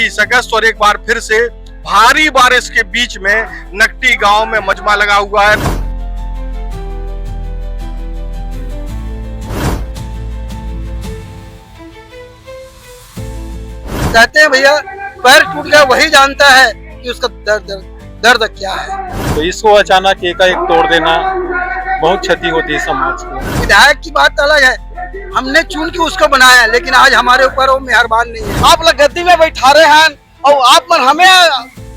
23 अगस्त और एक बार फिर से भारी बारिश के बीच में नकटी गांव में मजमा लगा हुआ है। कहते हैं भैया पैर टूट गया वही जानता है कि उसका दर्द क्या है। तो इसको अचानक एकाएक तोड़ देना बहुत क्षति होती है समाज को। विधायक की बात अलग है, हमने चुन के उसको बनाया, लेकिन आज हमारे ऊपर वो मेहरबान नहीं है। आप लोग गद्दी में बैठा रहे हैं और आप पर हमें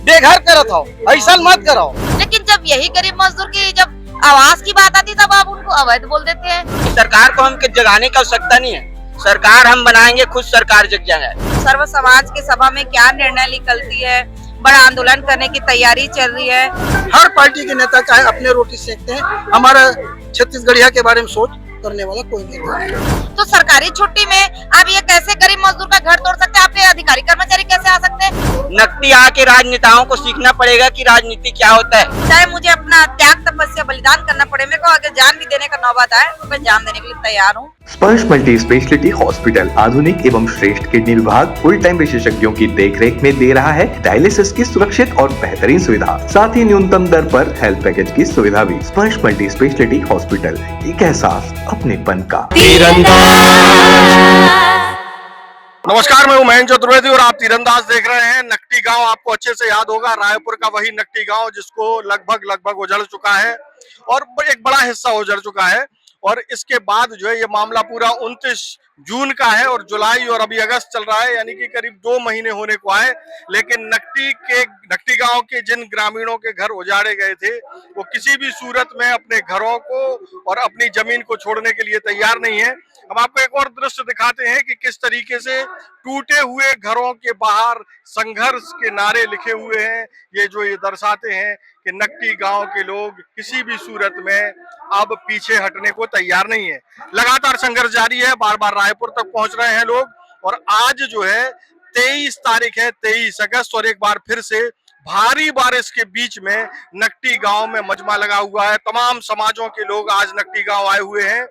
बेघर करत हो, ऐसा मत करो। लेकिन जब यही गरीब मजदूर की जब आवाज की बात आती तब आप उनको अवैध बोल देते हैं। सरकार को हम जगाने का आवश्यकता नहीं है, सरकार हम बनाएंगे, खुद सरकार जग जाएगा। सर्व समाज की सभा में क्या निर्णय निकलती है, बड़ा आंदोलन करने की तैयारी चल रही है। हर पार्टी के नेता का है अपने रोटी सेकते हैं, हमारा छत्तीसगढ़िया के बारे में सोच करने वाला कोई नहीं। तो सरकारी छुट्टी में आप ये कैसे गरीब मजदूर का घर तोड़ सकते हैं? आपके अधिकारी कर्मचारी कैसे आ सकते हैं? नकटी आके राजनेताओं को सीखना पड़ेगा कि राजनीति क्या होता है। चाहे मुझे अपना त्याग तपस्या बलिदान करना पड़े, मेरे को अगर जान भी देने का नौबत आए तो मैं जान देने के लिए तैयार हूँ। स्पर्श मल्टी स्पेशलिटी हॉस्पिटल आधुनिक एवं श्रेष्ठ किडनी विभाग फुल टाइम विशेषज्ञों की देखरेख में दे रहा है डायलिसिस की सुरक्षित और बेहतरीन सुविधा, साथ ही न्यूनतम दर पर हेल्थ पैकेज की सुविधा भी। स्पर्श मल्टी स्पेशलिटी हॉस्पिटल, एक एहसास अपनेपन का। नमस्कार, मैं हूं महेंद्र चतुर्वेदी और आप तीरंदाज देख रहे हैं। नकटी गांव आपको अच्छे से याद होगा, रायपुर का वही नकटी गांव जिसको लगभग उजड़ चुका है और एक बड़ा हिस्सा उजड़ चुका है। और इसके बाद जो है ये मामला पूरा 29 जून का है और जुलाई और अभी अगस्त चल रहा है, यानी कि करीब 2 महीने होने को आए। लेकिन नकटी गांव के जिन ग्रामीणों के घर उजाड़े गए थे वो किसी भी सूरत में अपने घरों को और अपनी जमीन को छोड़ने के लिए तैयार नहीं है। हम आपको एक और दृश्य दिखाते हैं कि किस तरीके से टूटे हुए घरों के बाहर संघर्ष के नारे लिखे हुए हैं। ये दर्शाते हैं कि नकटी गांव के लोग किसी भी सूरत में अब पीछे हटने को तैयार नहीं है। लगातार संघर्ष जारी है, बार बार रायपुर तक पहुंच रहे हैं लोग। और आज जो है 23 तारीख है, 23 अगस्त और एक बार फिर से भारी बारिश के बीच में नकटी गांव में मजमा लगा हुआ है। तमाम समाजों के लोग आज नकटी गांव आए हुए हैं।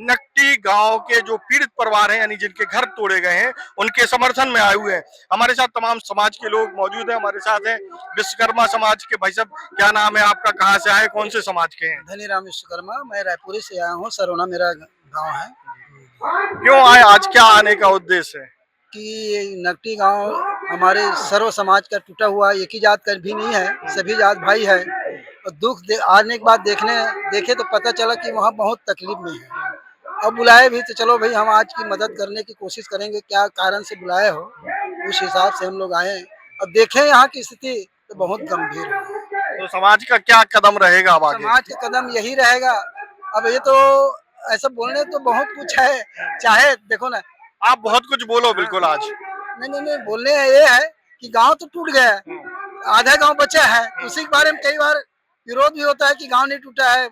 नकटी गांव के जो पीड़ित परिवार हैं, यानी जिनके घर तोड़े गए हैं, उनके समर्थन में आए हुए हैं। हमारे साथ तमाम समाज के लोग मौजूद हैं। हमारे साथ हैं विश्वकर्मा समाज के भाई साहब। क्या नाम है आपका, कहाँ से आए, कौन से समाज के हैं? धनीराम विश्वकर्मा, मैं रायपुर से आया हूँ, सरोना मेरा गाँव है। क्यों आए आज, क्या आने का उद्देश्य है? कि नकटी गांव हमारे सर्व समाज का टूटा हुआ, एक ही जात का भी नहीं है, सभी जात भाई है। और आने के बाद देखे तो पता चला कि वहाँ बहुत तकलीफ में है। अब बुलाए भी तो चलो भाई, हम आज की मदद करने की कोशिश करेंगे, क्या कारण से बुलाए हो उस हिसाब से हम लोग आए। अब देखें यहाँ की स्थिति तो बहुत गंभीर है। तो समाज का क्या कदम रहेगा अब आगे? समाज का कदम यही रहेगा। अब ये तो ऐसा बोलने तो बहुत कुछ है, चाहे देखो ना, आप बहुत कुछ बोलो बिल्कुल आज। नहीं, बोलने ये है कि गांव तो टूट गया है, आधा गांव बचा है। उसी के बारे में कई बार विरोध भी होता है कि गांव नहीं टूटा है,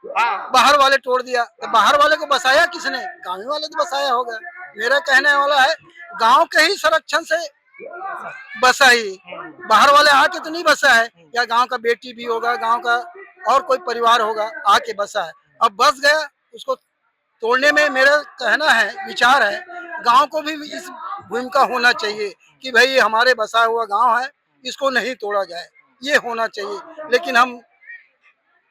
बाहर वाले तोड़ दिया। तो बाहर वाले को बसाया किसने? गांव वाले तो बसाया होगा। मेरा कहने वाला है गांव के ही संरक्षण से बसा ही, बाहर वाले आके तो नहीं बसा है। या गांव का बेटी भी होगा, गांव का और कोई परिवार होगा आके बसा है। अब बस गया, उसको तोड़ने में मेरा कहना है, विचार है, गांव को भी इस भूमिका होना चाहिए कि भाई हमारे बसा हुआ गांव है, इसको नहीं तोड़ा जाए, ये होना चाहिए। लेकिन हम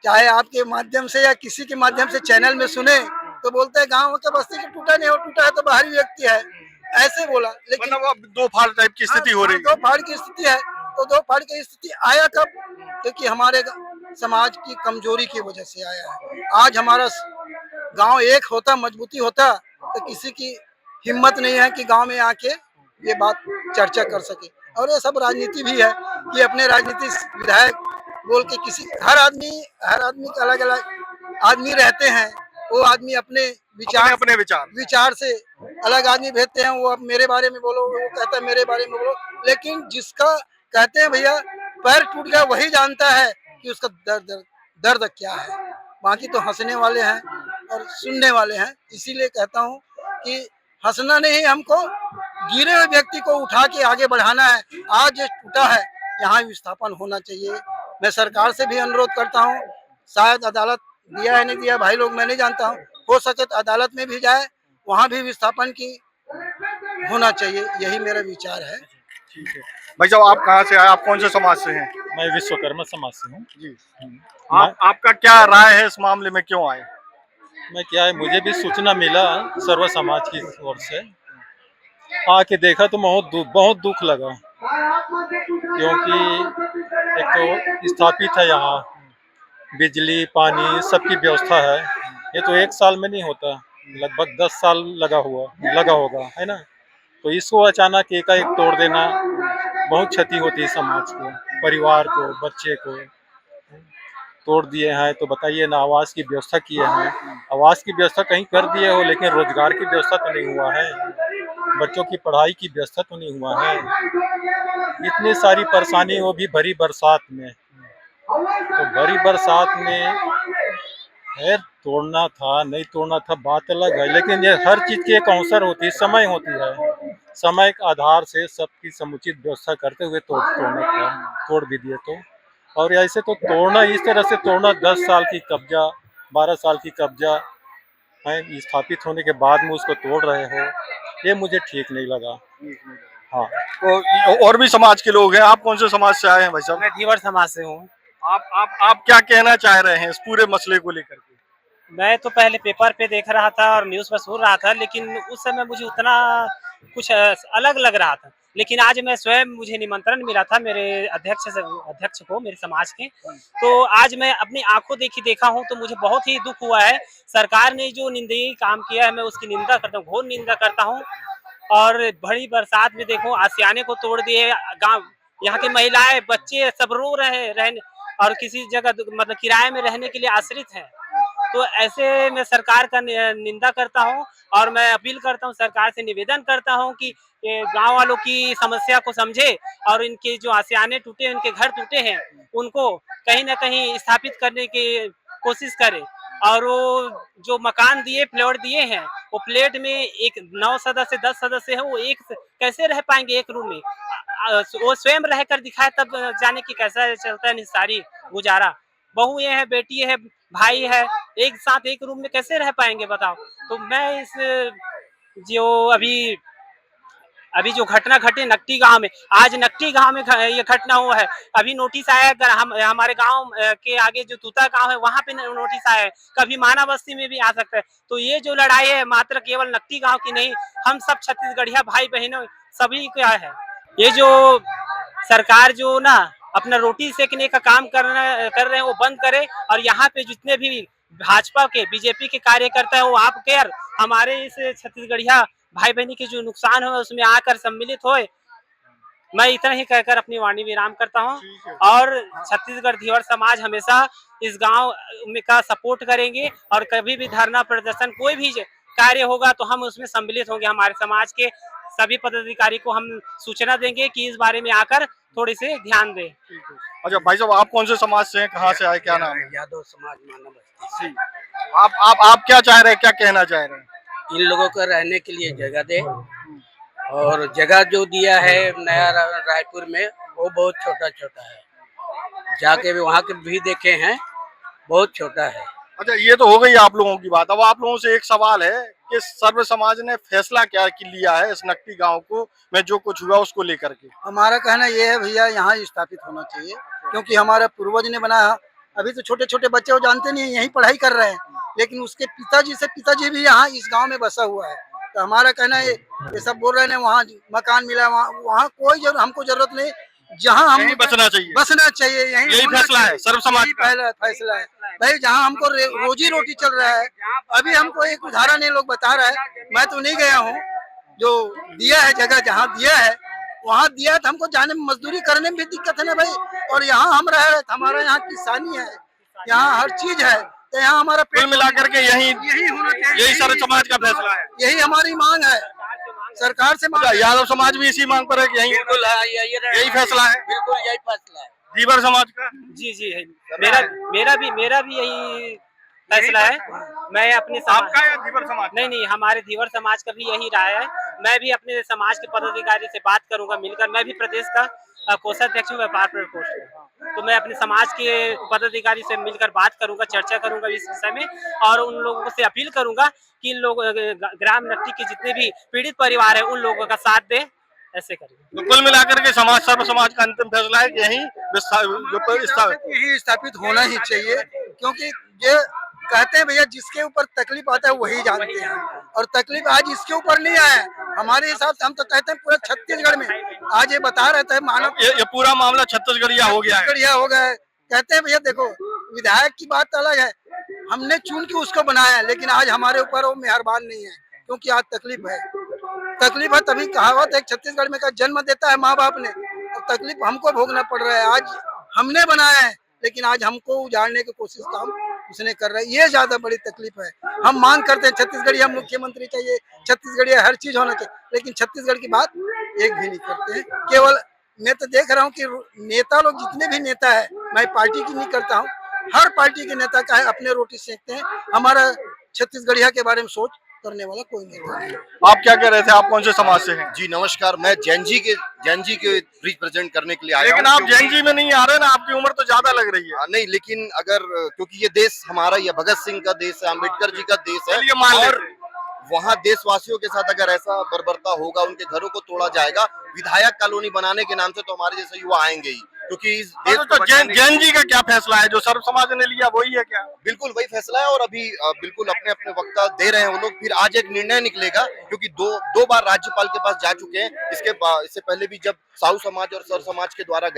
चाहे आपके माध्यम से या किसी के माध्यम से चैनल में सुने तो बोलते हैं गांव का बस्ती का टूटा नहीं हो, टूटा है तो बाहरी व्यक्ति है, ऐसे बोला। लेकिन मतलब अब दो फाड़ टाइप की स्थिति हो रही है। दो फाड़ की स्थिति है। तो दो फाड़ की स्थिति आया कब? क्योंकि हमारे समाज की कमजोरी की वजह से आया है। आज हमारा गांव एक होता, मजबूती होता, तो किसी की हिम्मत नहीं है कि गांव में आके ये बात चर्चा कर सके। और ये सब राजनीति भी है कि अपने राजनीति विधायक बोल के किसी हर आदमी के अलग अलग आदमी रहते हैं। वो आदमी अपने विचार से अलग आदमी भेजते हैं। वो अब मेरे बारे में बोलो, वो कहता है मेरे बारे में बोलो। लेकिन जिसका कहते हैं भैया पैर टूट गया वही जानता है कि उसका दर्द क्या है। बाकी तो हंसने वाले हैं और सुनने वाले हैं। इसीलिए कहता हूँ कि हंसना नहीं, हमको गिरे हुए व्यक्ति को उठा के आगे बढ़ाना है। आज ये टूटा है, यहाँ विस्थापन होना चाहिए। मैं सरकार से भी अनुरोध करता हूँ, शायद अदालत दिया है नहीं दिया भाई लोग मैं नहीं जानता हूँ, हो सके तो अदालत में भी जाए, वहाँ भी विस्थापन की होना चाहिए। यही मेरा विचार है। ठीक है भाई साहब, आप कहाँ से आए, आप कौन से समाज से हैं? मैं विश्वकर्मा समाज से हूँ। जी, मैं, आपका क्या राय है इस मामले में, क्यों आए? मैं क्या है, मुझे भी सूचना मिला सर्व समाज की ओर से, आके देखा तो बहुत दुख लगा, क्योंकि एक तो स्थापित है यहाँ, बिजली पानी सबकी व्यवस्था है। ये तो एक साल में नहीं होता, लगभग 10 साल लगा होगा, है ना। तो इसको अचानक एकाएक तोड़ देना बहुत क्षति होती है समाज को, परिवार को, बच्चे को। तोड़ दिए हैं तो बताइए ना, आवास की व्यवस्था किए हैं, आवास की व्यवस्था कहीं कर दिए हो, लेकिन रोजगार की व्यवस्था तो नहीं हुआ है, बच्चों की पढ़ाई की व्यवस्था तो नहीं हुआ है। इतनी सारी परेशानी हो भी भरी बरसात में, तो भरी बरसात में खैर तोड़ना था नहीं तोड़ना था बात अलग है, लेकिन ये हर चीज की एक अवसर होती है, समय होती है, समय के आधार से सबकी समुचित व्यवस्था करते हुए तोड़ना था, तोड़ भी दिए तो। और ऐसे तो तोड़ना, इस तरह से तोड़ना, 10 साल की कब्जा, 12 साल की कब्जा है, स्थापित होने के बाद में उसको तोड़ रहे हो, ये मुझे ठीक नहीं लगा। हाँ, तो और भी समाज के लोग हैं, आप कौन से समाज से आए हैं भाई साहब? मैं धीवर समाज से हूँ। आप क्या कहना चाह रहे हैं इस पूरे मसले को लेकर के? मैं तो पहले पेपर पे देख रहा था और न्यूज़ पर सुन रहा था, लेकिन उस समय मुझे उतना कुछ अलग लग रहा था। लेकिन आज मैं स्वयं, मुझे निमंत्रण मिला था मेरे अध्यक्ष को, मेरे समाज के, तो आज मैं अपनी आंखों देखा हूँ, तो मुझे बहुत ही दुख हुआ है। सरकार ने जो निंदनीय काम किया है, मैं उसकी निंदा करता हूँ, घोर निंदा करता हूँ। और बड़ी बरसात में देखो आशियाने को तोड़ दिए, गाँव यहाँ की महिलाएं बच्चे सब रो रहे रहने, और किसी जगह मतलब किराए में रहने के लिए आश्रित हैं। तो ऐसे मैं सरकार का निंदा करता हूँ, और मैं अपील करता हूँ, सरकार से निवेदन करता हूँ कि गांव वालों की समस्या को समझे, और इनके जो आशियाने टूटे, इनके घर टूटे हैं, उनको कहीं ना कहीं स्थापित करने की कोशिश करे। और वो जो मकान दिए, फ्लैट दिए हैं, वो फ्लैट में एक 9 सदस्य 10 सदस्य है, वो एक कैसे रह पाएंगे एक रूम में? वो स्वयं रहकर दिखाए, तब जाने की कैसा चलता है निस्तारी गुजारा। बहू ये है, बेटी है, भाई है, एक साथ एक रूम में कैसे रह पाएंगे बताओ। तो मैं इस जो अभी जो घटना घटी नकटी गांव में, आज नकटी गांव में ये घटना हुआ है। अभी नोटिस आया है, हमारे गांव के आगे जो तूता गांव है, वहां पे नोटिस आया है, कभी माना बस्ती में भी आ सकता है। तो ये जो लड़ाई है मात्र केवल नकटी गांव की नहीं, हम सब छत्तीसगढ़िया भाई बहनों सभी का है। ये जो सरकार जो ना अपना रोटी सेकने का काम कर रहे हैं, वो बंद करे, और यहाँ पे जितने भी भाजपा के, बीजेपी के कार्यकर्ता है, वो आप केयर हमारे इस छत्तीसगढ़िया भाई बहनी के जो नुकसान हो उसमें आकर सम्मिलित होए। मैं इतना ही कहकर अपनी वाणी विराम करता हूँ। और छत्तीसगढ़ धीवर समाज हमेशा इस गांव में का सपोर्ट करेंगे, और कभी भी धरना प्रदर्शन कोई भी कार्य होगा तो हम उसमें सम्मिलित होंगे। हमारे समाज के सभी पदाधिकारी को हम सूचना देंगे कि इस बारे में आकर थोड़ी से ध्यान दें। अच्छा भाई साहब, आप कौन से समाज से हैं, कहाँ से आए, क्या नाम है? यादव समाज मानव बस्ती। जी, आप क्या चाह रहे हैं, क्या कहना चाह रहे हैं? इन लोगों को रहने के लिए जगह दे, और जगह जो दिया है नया रायपुर में, वो बहुत छोटा छोटा है, जाके भी वहाँ के भी देखे हैं, बहुत छोटा है। अच्छा, ये तो हो गई आप लोगों की बात। अब आप लोगों से एक सवाल है कि सर्व समाज ने फैसला क्या लिया है इस नकटी गांव को में जो कुछ हुआ उसको लेकर के? हमारा कहना ये है भैया, यहाँ स्थापित होना चाहिए, क्योंकि हमारा पूर्वज ने बनाया। अभी तो छोटे छोटे बच्चे वो जानते नहीं, यहीं पढ़ाई कर रहे हैं, लेकिन उसके पिताजी भी यहाँ इस गांव में बसा हुआ है। तो हमारा कहना है, ये सब बोल रहे हैं वहाँ मकान मिला, वहाँ कोई हमको जरूरत नहीं, जहाँ हम बसना चाहिए, यही फैसला है सर्व समाज का। फैसला है भाई, जहाँ हमको रोजी रोटी चल रहा है। अभी हमको एक उदाहरण ये लोग बता रहा है, मैं तो नहीं गया हूँ, जो दिया है जगह जहाँ दिया है वहाँ दिया है, तो हमको जाने में मजदूरी करने में भी दिक्कत है ना भाई। और यहाँ हम रह रहे, हमारा यहाँ किसानी है, यहाँ हर चीज है, तो यहाँ हमारा कुल मिलाकर के यही होना चाहिए, यही सर्व समाज का फैसला है, यही हमारी मांग है सरकार से। यादव समाज भी इसी मांग पर है कि बिल्कुल यही फैसला है, बिल्कुल यही फैसला है धीवर समाज का। जी जी है, मेरा भी यही फैसला है। मैं अपने आपका या धीवर समाज? नहीं, हमारे धीवर समाज का भी यही राय है। मैं भी अपने समाज के पदाधिकारी से बात करूंगा मिलकर। मैं भी प्रदेश का कोषाध्यक्ष हूँ, व्यापार प्रकोष्ठ, तो मैं अपने समाज के पदाधिकारी से मिलकर बात करूंगा, चर्चा करूंगा इस विषय में, और उन लोगों से अपील करूंगा कि इन लोग ग्राम नकटी के जितने भी पीड़ित परिवार है उन लोगों का साथ दे, ऐसे करिए। तो कुल मिलाकर के समाज सर्व समाज का अंतिम फैसला है कि यही यही स्थापित होना ही चाहिए, क्योंकि ये कहते हैं भैया जिसके ऊपर तकलीफ आता है वही जानते हैं, और तकलीफ आज इसके ऊपर नहीं आया है। हमारे हिसाब से हम तो कहते हैं पूरे छत्तीसगढ़ में आज ये बता रहे थे मानव ये पूरा मामला छत्तीसगढ़िया हो गया है। बढ़िया हो गया है। कहते हैं भैया देखो विधायक की बात अलग है, हमने चुन के उसको बनाया है, लेकिन आज हमारे ऊपर वो मेहरबान नहीं है, क्योंकि आज तकलीफ है। तकलीफ है तभी कहावत है छत्तीसगढ़ में का जन्म देता है माँ बाप ने, तो तकलीफ हमको भोगना पड़ रहा है। आज हमने बनाया है, लेकिन आज हमको उजाड़ने की कोशिश काम उसने कर रहा है, ये ज्यादा बड़ी तकलीफ है। हम मांग करते हैं छत्तीसगढ़िया मुख्यमंत्री चाहिए, छत्तीसगढ़िया हर चीज होना चाहिए, लेकिन छत्तीसगढ़ की बात एक भी नहीं करते हैं। केवल मैं तो देख रहा हूँ कि नेता लोग जितने भी नेता है, मैं पार्टी की नहीं करता हूँ, हर पार्टी के नेता का है अपने रोटी सेकते हैं। हमारा छत्तीसगढ़िया के बारे में सोच करने वाला कोई नेता नहीं। आप क्या कह रहे थे, आप कौन से समाज से हैं? जी नमस्कार, मैं जैन जी के रिप्रेजेंट करने के लिए आया लेकिन हूं, आप जैन जी में नहीं आ रहे ना, आपकी उम्र तो ज्यादा लग रही है। नहीं, लेकिन अगर क्योंकि ये देश हमारा, ये भगत सिंह का देश है, अम्बेडकर जी का देश है, चलिए मान और लेते हैं। वहाँ देशवासियों के साथ अगर ऐसा बर्बरता होगा, उनके घरों को तोड़ा जाएगा, विधायक कॉलोनी बनाने के नाम से तो हमारे जैसे युवा आएंगे ही, क्योंकि इस देश को तो बचाने- जैन जी का क्या फैसला है, जो सर्व समाज ने लिया वही है क्या? बिल्कुल वही फैसला है, और अभी बिल्कुल अपने अपने वक्ता दे रहे हैं वो लोग। फिर आज एक निर्णय निकलेगा, क्योंकि दो बार राज्यपाल के पास जा चुके हैं। इससे पहले भी जब साहू समाज और सर समाज के द्वारा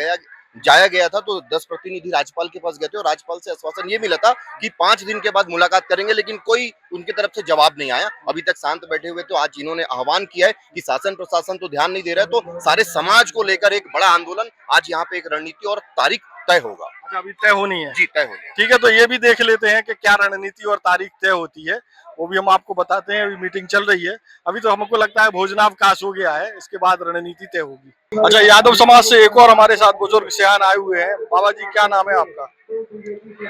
जाया गया था, तो 10 प्रतिनिधि राज्यपाल के पास गए थे, और राज्यपाल से आश्वासन ये मिला था कि 5 दिन के बाद मुलाकात करेंगे, लेकिन कोई उनकी तरफ से जवाब नहीं आया। अभी तक शांत बैठे हुए। तो आज इन्होंने आह्वान किया है कि शासन प्रशासन तो ध्यान नहीं दे रहा है, तो सारे समाज को लेकर एक बड़ा आंदोलन, आज यहाँ पे एक रणनीति और तारीख तय होगा। अच्छा, अभी तय होनी है। जी, तय होनी है। ठीक है, तो ये भी देख लेते हैं कि क्या रणनीति और तारीख तय होती है, वो भी हम आपको बताते हैं। अभी मीटिंग चल रही है, अभी तो हमको लगता है भोजनावकाश हो गया है, इसके बाद रणनीति तय होगी। अच्छा, यादव समाज से एक और हमारे साथ बुजुर्ग सियान आए हुए हैं। बाबा जी, क्या नाम है आपका?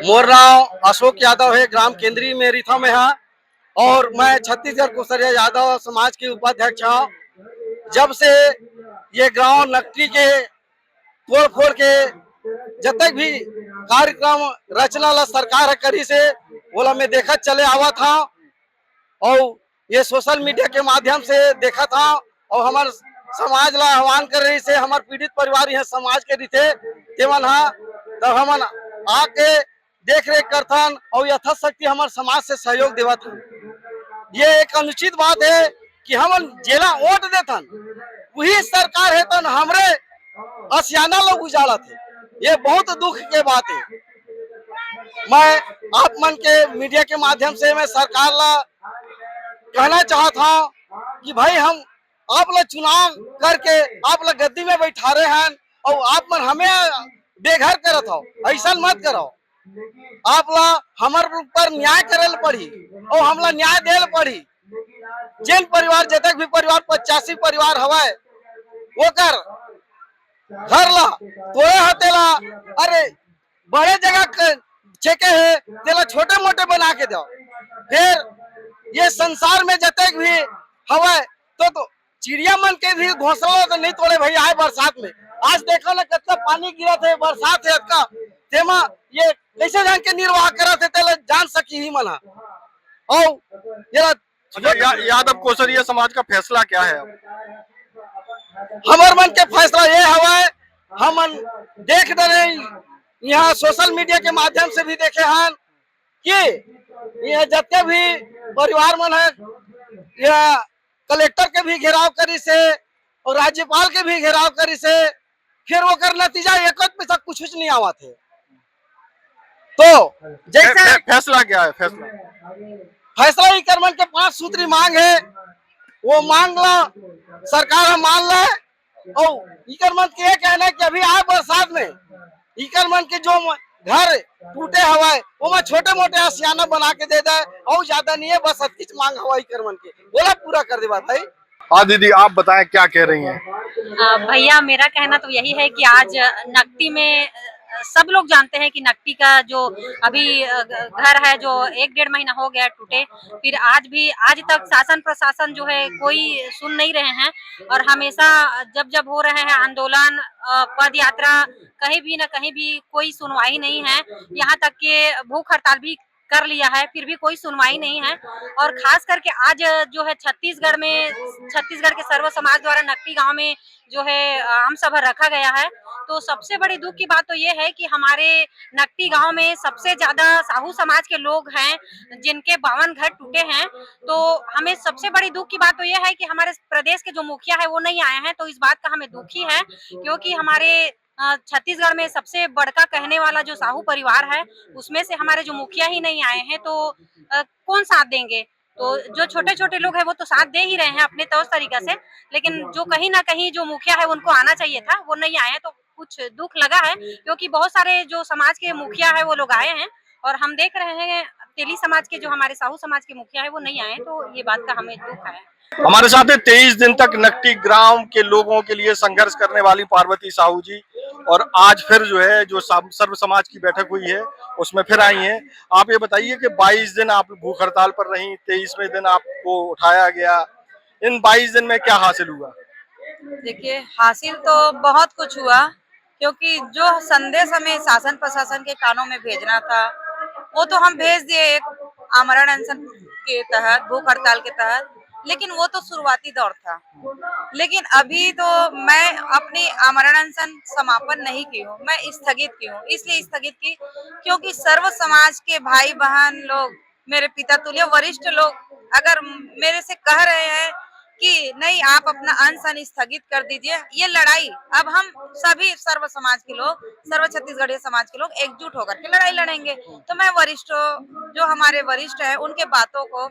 मोर नाम अशोक यादव है, ग्राम केंद्रीय में रीथा में है, और मैं छत्तीसगढ़ कुशरिया यादव समाज के उपाध्यक्ष हूँ। जब से ये गांव नकटी के तोड़ फोड़ के जब तक भी कार्यक्रम रचना ला सरकार करी से बोला मैं देखा चले आवा था, और ये सोशल मीडिया के माध्यम से देखा था, और हमारे समाज ला आह्वान कर रही से हमारे पीड़ित परिवार यहाँ समाज के रीते तेवन हा, तब हम आके देख रेख करथन और यथाशक्ति हमारे समाज से सहयोग देवत हन। ये एक अनुचित बात है कि हम जेला वोट देथन, वही सरकार है तो हमरे असियाना लोग उजाला थे। ये बहुत दुख के बात है। मैं आप मन के मीडिया के माध्यम से मैं सरकार ला कहना चाहता हूँ कि भाई हम आप लोग चुनाव करके आप लोग गद्दी में बैठा रहे हैं, और आप मन हमें बेघर करत हो, ऐसा मत करो। आप ला हमारे ऊपर न्याय करे पड़ी, और हमला न्याय दे पड़ी। जिन परिवार जतक भी परिवार 85 परिवार हवा वो कर घर ला तोड़े हतेला, अरे बड़े जगह छेके है तेला छोटे मोटे बना के दो। फिर ये संसार में जतक भी हवा तो चिड़िया मन के भी घोंसला तो नहीं तोड़े भाई। आए बरसात में आज देखो ना कितना पानी गिरा थे, बरसात है का तेमा ये कैसे जान के निर्वाह करा थे, तेला जान सकी ही मना। और यादव कोसरिया समाज का फैसला क्या है? हमार मन के फैसला ये हवा है, हम देख रहे यहाँ सोशल मीडिया के माध्यम से भी देखे हैं कि यह जितने भी परिवार मन है, यह कलेक्टर के भी घेराव करी से और राज्यपाल के भी घेराव करी से, फिर वो कर नतीजा एक पैसा कुछ नहीं आवा थे। तो जैसे फैसला क्या है? फैसला ही कर मन के 5 सूत्री मांग है, वो मांग ला सरकार मान ला। और इकर मन के कहना है कि अभी आए बरसात में इकर मन के जो घर टूटे हवाए वो मैं छोटे मोटे आसियाना बना के दे दे, और ज्यादा नहीं है, बस अतिच मांग हवा इकर मन के बोला पूरा कर दे बात भाई। हाँ दीदी, आप बताएं क्या कह रही हैं? भैया मेरा कहना तो यही है कि आज नकटी में सब लोग जानते हैं कि नकटी का जो अभी घर है जो 1-1.5 महीना हो गया टूटे, फिर आज तक शासन प्रशासन जो है कोई सुन नहीं रहे हैं, और हमेशा जब हो रहे हैं आंदोलन पद यात्रा कहीं भी न कहीं भी कोई सुनवाई नहीं है। यहाँ तक कि भूख हड़ताल भी कर लिया है, फिर भी कोई सुनवाई नहीं है। और खास करके आज जो है छत्तीसगढ़ के सर्व समाज द्वारा नकटी गांव में जो है आम सभा रखा गया है। तो सबसे बड़ी दुख की बात तो ये है कि हमारे नकटी गांव में सबसे ज्यादा साहू समाज के लोग हैं, जिनके 52 घर टूटे हैं। तो हमें सबसे बड़ी दुख की बात तो ये है कि हमारे प्रदेश के जो मुखिया है वो नहीं आए हैं। तो इस बात का हमें दुखी है, क्योंकि हमारे छत्तीसगढ़ में सबसे बड़का कहने वाला जो साहू परिवार है, उसमें से हमारे जो मुखिया ही नहीं आए हैं, तो कौन साथ देंगे। तो जो छोटे छोटे लोग हैं वो तो साथ दे ही रहे हैं अपने तौर तरीका से, लेकिन जो कहीं ना कहीं जो मुखिया है उनको आना चाहिए था, वो नहीं आए हैं। तो कुछ दुख लगा है, क्योंकि बहुत सारे जो समाज के मुखिया है वो लोग आए हैं, और हम देख रहे हैं तेली समाज के जो हमारे साहू समाज के मुखिया है वो नहीं आए। तो ये बात का हमें दुख है। हमारे साथ है 23 दिन तक नकटी ग्राम के लोगों के लिए संघर्ष करने वाली पार्वती साहू जी, और आज फिर जो है जो सर्व समाज की बैठक हुई है उसमें फिर आई हैं। आप ये बताइए कि 22 दिन आप भूख हड़ताल पर रही, 23वें दिन आपको उठाया गया, इन 22 दिन में क्या हासिल हुआ? देखिए, हासिल तो बहुत कुछ हुआ, क्योंकि जो संदेश हमें शासन प्रशासन के कानों में भेजना था वो तो हम भेज दिए, एक आमरण अनशन के तहत, भूख हड़ताल के तहत। लेकिन वो तो शुरुआती दौर था, लेकिन अभी तो मैं अपनी आमरण अनशन समापन नहीं की हूँ, मैं स्थगित की हूँ। इसलिए स्थगित की क्योंकि सर्व समाज के भाई बहन लोग, मेरे पिता तुल्य वरिष्ठ लोग अगर मेरे से कह रहे हैं कि नहीं, आप अपना अनशन स्थगित कर दीजिए, ये लड़ाई अब हम सभी सर्व समाज के लोग, सर्व छत्तीसगढ़ीय समाज के लोग एकजुट होकर के लड़ाई लड़ेंगे। तो मैं वरिष्ठों, जो हमारे वरिष्ठ है, उनके बातों को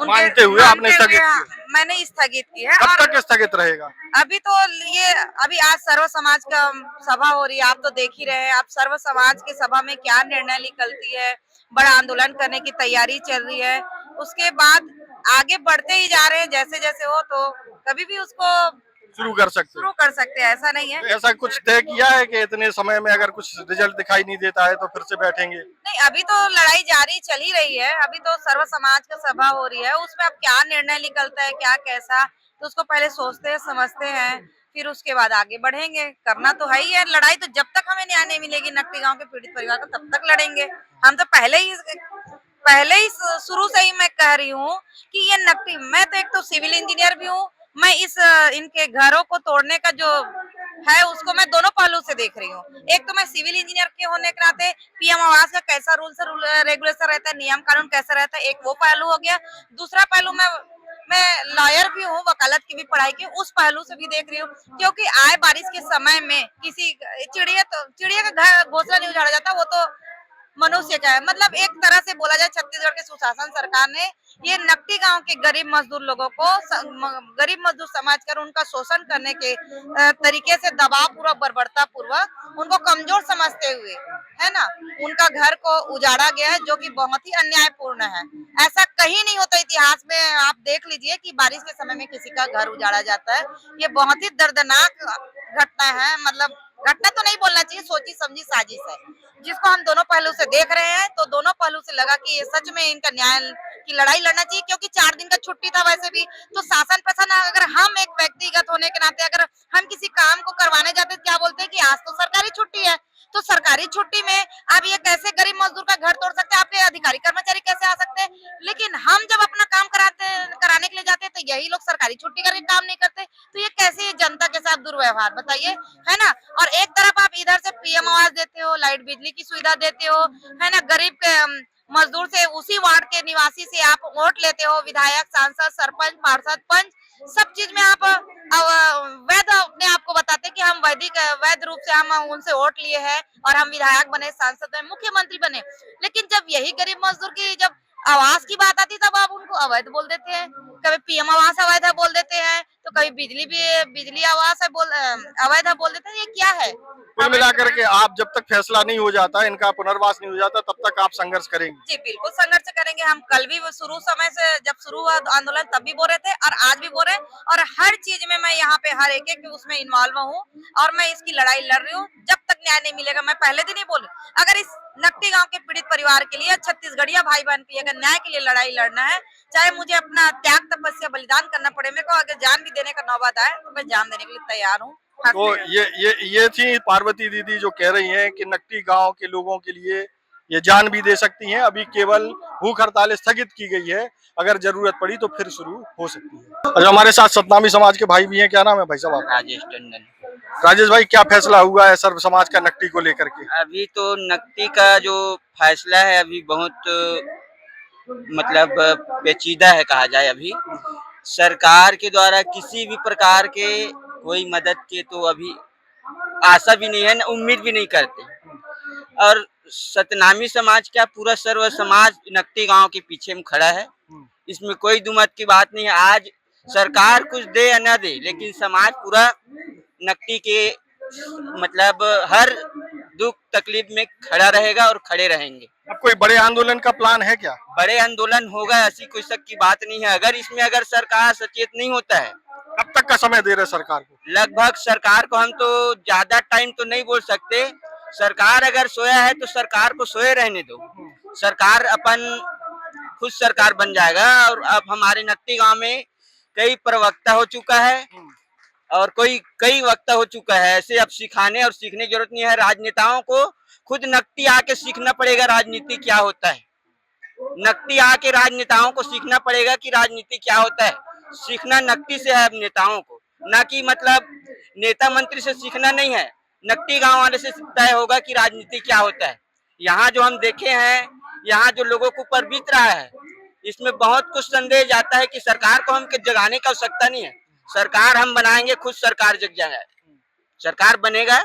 मानते हुए आपने स्थगित किया? मैंने स्थगित की है। कब और तक स्थगित रहेगा? अभी आज सर्व समाज का सभा हो रही है, आप तो देख ही रहे हैं। आप सर्व समाज के सभा में क्या निर्णय निकलती है, बड़ा आंदोलन करने की तैयारी चल रही है, उसके बाद आगे बढ़ते ही जा रहे हैं। जैसे जैसे हो तो कभी भी उसको शुरू कर सकते हैं, ऐसा नहीं है। ऐसा कुछ तय किया है कि इतने समय में अगर कुछ रिजल्ट दिखाई नहीं देता है तो फिर से बैठेंगे? नहीं, अभी तो लड़ाई जारी चल ही रही है। अभी तो सर्व समाज का सभा हो रही है, उसमें अब क्या निर्णय निकलता है, क्या कैसा, तो उसको पहले सोचते हैं, समझते हैं, फिर उसके बाद आगे बढ़ेंगे। करना तो है ही है लड़ाई, तो जब तक हमें न्याय नहीं मिलेगी नकटी गांव के पीड़ित परिवार को, तब तक लड़ेंगे। हम तो पहले ही शुरू से ही मैं कह रही हूँ कि ये नकटी, मैं तो एक तो सिविल इंजीनियर भी हूँ, मैं इनके घरों को तोड़ने का जो है उसको मैं दोनों पहलू से देख रही हूँ। एक तो मैं सिविल इंजीनियर के होने के नाते पीएम आवास का कैसा रूल्स रेगुलेशन रहता है, नियम कानून कैसा रहता है, एक वो पहलू हो गया। दूसरा पहलू मैं लॉयर भी हूँ, वकालत की भी पढ़ाई की, उस पहलू से भी देख रही हूँ। क्योंकि आए बारिश के समय में किसी चिड़िया का घर घोंसला नहीं उजाड़ा जाता, वो तो मनुष्य का है। मतलब एक तरह से बोला जाए, छत्तीसगढ़ के सुशासन सरकार ने ये नकटी गांव के गरीब मजदूर लोगों को, गरीब मजदूर समाज कर उनका शोषण करने के तरीके से दबाव पूर्वक, बर्बरता पूर्वक उनको कमजोर समझते हुए, है ना, उनका घर को उजाड़ा गया है, जो कि बहुत ही अन्यायपूर्ण है। ऐसा कहीं नहीं होता इतिहास में, आप देख लीजिए कि बारिश के समय में किसी का घर उजाड़ा जाता है। ये बहुत ही दर्दनाक घटना है। मतलब घटना तो नहीं बोलना चाहिए, सोची समझी साजिश है, जिसको हम दोनों पहलू से देख रहे हैं। तो दोनों पहलू से लगा कि ये सच में इनका न्याय की लड़ाई लड़ना चाहिए, क्योंकि 4 दिन का छुट्टी था वैसे भी। तो शासन प्रशासन, अगर हम एक व्यक्तिगत होने के नाते अगर हम किसी काम को करवाने जाते हैं, क्या बोलते हैं कि आज तो सरकारी छुट्टी है। तो सरकारी छुट्टी में अब ये कैसे गरीब मजदूर का घर तोड़ सकते हैं, आपके अधिकारी कर्मचारी कैसे आ सकते हैं। लेकिन हम जब अपना काम कराने के लिए जाते हैं तो यही लोग सरकारी छुट्टी करके काम नहीं करते। तो ये कैसे जनता के साथ दुर्व्यवहार, बताइए, है ना। और एक तरफ आप इधर से पीएम आवास देते हो, लाइट बिजली की सुविधा देते हो, है ना, गरीब के मजदूर से, उसी वार्ड के निवासी से आप वोट लेते हो, विधायक, सांसद, सरपंच, पार्षद, पंच, सब चीज में आप वैध अपने आप को बताते हैं कि हम वैध रूप से हम उनसे वोट लिए हैं और हम विधायक बने, सांसद बने, मुख्यमंत्री बने। लेकिन जब यही गरीब मजदूर की जब आवास की बात आती तब आप उनको अवैध बोल देते हैं। कभी पीएम आवास अवैध है बोल देते हैं, तो कभी बिजली आवास है अवैध है बोल देते हैं। ये क्या है? कुल मिलाकर के आप जब तक फैसला नहीं हो जाता, इनका पुनर्वास नहीं हो जाता, तब तक आप संघर्ष करेंगे? जी बिल्कुल संघर्ष करेंगे। हम कल भी शुरू समय से जब शुरू हुआ आंदोलन तब भी बोल रहे थे और आज भी बोल रहे हैं, और हर चीज में मैं यहाँ पे हर एक उसमें इन्वॉल्व हूँ और मैं इसकी लड़ाई लड़ रही हूँ। जब तक न्याय नहीं मिलेगा, मैं पहले दिन ही बोल, अगर इस नकटी गांव के पीड़ित परिवार के लिए, छत्तीसगढ़िया भाई बहन की अगर न्याय के लिए लड़ाई लड़ना है, चाहे मुझे अपना त्याग तपस्या बलिदान करना पड़े, मेरे को अगर जान भी देने का नौबत आए तो मैं जान देने के लिए तैयार हूँ। तो ये थी पार्वती दीदी जो कह रही हैं कि नकटी गांव के लोगों के लिए ये जान भी दे सकती हैं। अभी केवल भूख हड़ताल स्थगित की गई है, अगर जरूरत पड़ी तो फिर शुरू हो सकती है। और हमारे साथ सतनामी समाज के भाई भी हैं। क्या नाम है भाई साहब आपका? राजेश टंडन। राजेश भाई, क्या फैसला हुआ है सर्व समाज का नकटी को लेकर के? अभी तो नकटी का जो फैसला है अभी बहुत मतलब पेचीदा है कहा जाए। अभी सरकार के द्वारा किसी भी प्रकार के कोई मदद के तो अभी आशा भी नहीं है, न उम्मीद भी नहीं करते। और सतनामी समाज क्या पूरा सर्व समाज नकटी गांव के पीछे में खड़ा है, इसमें कोई दुमत की बात नहीं है। आज सरकार कुछ दे या न दे, लेकिन समाज पूरा नकटी के मतलब हर दुख तकलीफ में खड़ा रहेगा और खड़े रहेंगे। अब कोई बड़े आंदोलन का प्लान है क्या? बड़े आंदोलन होगा, ऐसी कोई शक की बात नहीं है। अगर इसमें अगर सरकार सचेत नहीं होता है, कब तक का समय दे रहे सरकार को? लगभग सरकार को हम तो ज्यादा टाइम तो नहीं बोल सकते। सरकार अगर सोया है तो सरकार को सोए रहने दो, सरकार अपन खुद सरकार बन जाएगा। और अब हमारे नकटी गांव में कई प्रवक्ता हो चुका है और कई वक्ता हो चुका है। ऐसे अब सिखाने और सीखने की जरूरत नहीं है। राजनेताओं को खुद नकटी आके सीखना पड़ेगा राजनीति क्या होता है। नकटी आके राजनेताओं को सीखना पड़ेगा कि राजनीति क्या होता है। सीखना नकटी से है अब नेताओं को, ना कि मतलब नेता मंत्री से सीखना नहीं है। नकटी गांव वाले से तय होगा कि राजनीति क्या होता है। यहाँ जो हम देखे हैं, यहाँ जो लोगों को ऊपर बीत रहा है, इसमें बहुत कुछ संदेह जाता है कि सरकार को हम जगाने की आवश्यकता नहीं है। सरकार हम बनाएंगे, खुद सरकार जग जाएगा, सरकार बनेगा,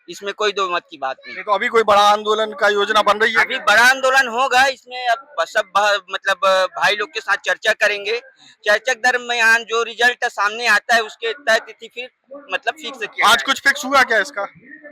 इसमें कोई दो मत की बात नहीं। तो अभी कोई बड़ा आंदोलन का योजना बन रही है? अभी बड़ा आंदोलन होगा, इसमें अब सब मतलब भाई लोग के साथ चर्चा करेंगे। चर्चा के दरमियान जो रिजल्ट सामने आता है उसके तय तिथि फिर मतलब फिक्स किया। आज कुछ फिक्स हुआ क्या इसका?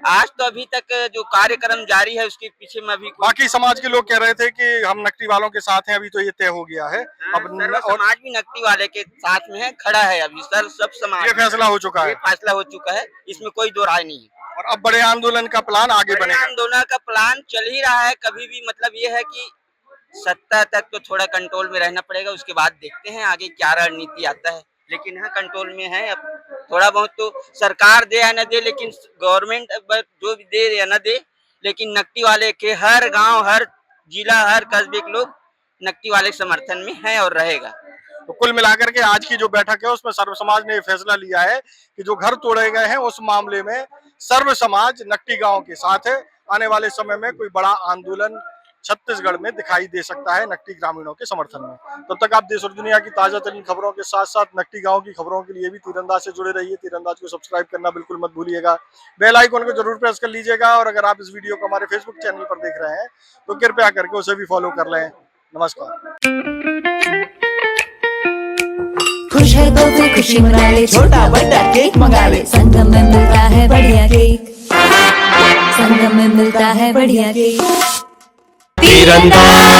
आज तो अभी तक जो कार्यक्रम जारी है उसके पीछे में अभी बाकी समाज के लोग कह रहे थे कि हम नकटी वालों के साथ हैं, अभी तो ये तय हो गया है। अब समाज भी नकटी वाले के साथ में है, खड़ा है अभी सब समाज। ये फैसला हो चुका है, ये फैसला हो चुका है, इसमें कोई दो राय नहीं है। और अब बड़े आंदोलन का प्लान आगे बनेगा? आंदोलन का प्लान चल ही रहा है। कभी भी मतलब ये है कि सत्ता तक तो थोड़ा कंट्रोल में रहना पड़ेगा, उसके बाद देखते हैं आगे क्या रणनीति आता है। लेकिन हाँ, कंट्रोल में है। अब थोड़ा बहुत तो सरकार दे या न दे, लेकिन गवर्नमेंट जो भी दे या न दे, लेकिन नकटी वाले के हर गांव, हर जिला, हर कस्बे के लोग नकटी वाले समर्थन में है और रहेगा। तो कुल मिलाकर के आज की जो बैठक है उसमें सर्व समाज ने फैसला लिया है कि जो घर तोड़े गए हैं उस मामले में सर्व समाज नकटी गांव के साथ है। आने वाले समय में कोई बड़ा आंदोलन छत्तीसगढ़ में दिखाई दे सकता है नकटी ग्रामीणों के समर्थन में। तब तक आप देश और दुनिया की ताजा तरीन खबरों के साथ साथ नकटी गांव की खबरों के लिए भी तीरंदाज से जुड़े रहिए। तीरंदाज को सब्सक्राइब करना बिल्कुल मत भूलिएगा, बेल आइकन को जरूर प्रेस कर लीजिएगा। और अगर आप इस वीडियो को हमारे फेसबुक चैनल पर देख रहे हैं तो कृपया करके उसे भी फॉलो कर लें। नमस्कार। खुश है तो फिर खुशी मना ले, छोटा बड़ा केक मंगा ले, संगम में मिलता है बढ़िया केक, संगम में मिलता है बढ़िया केक। तीरंदाज।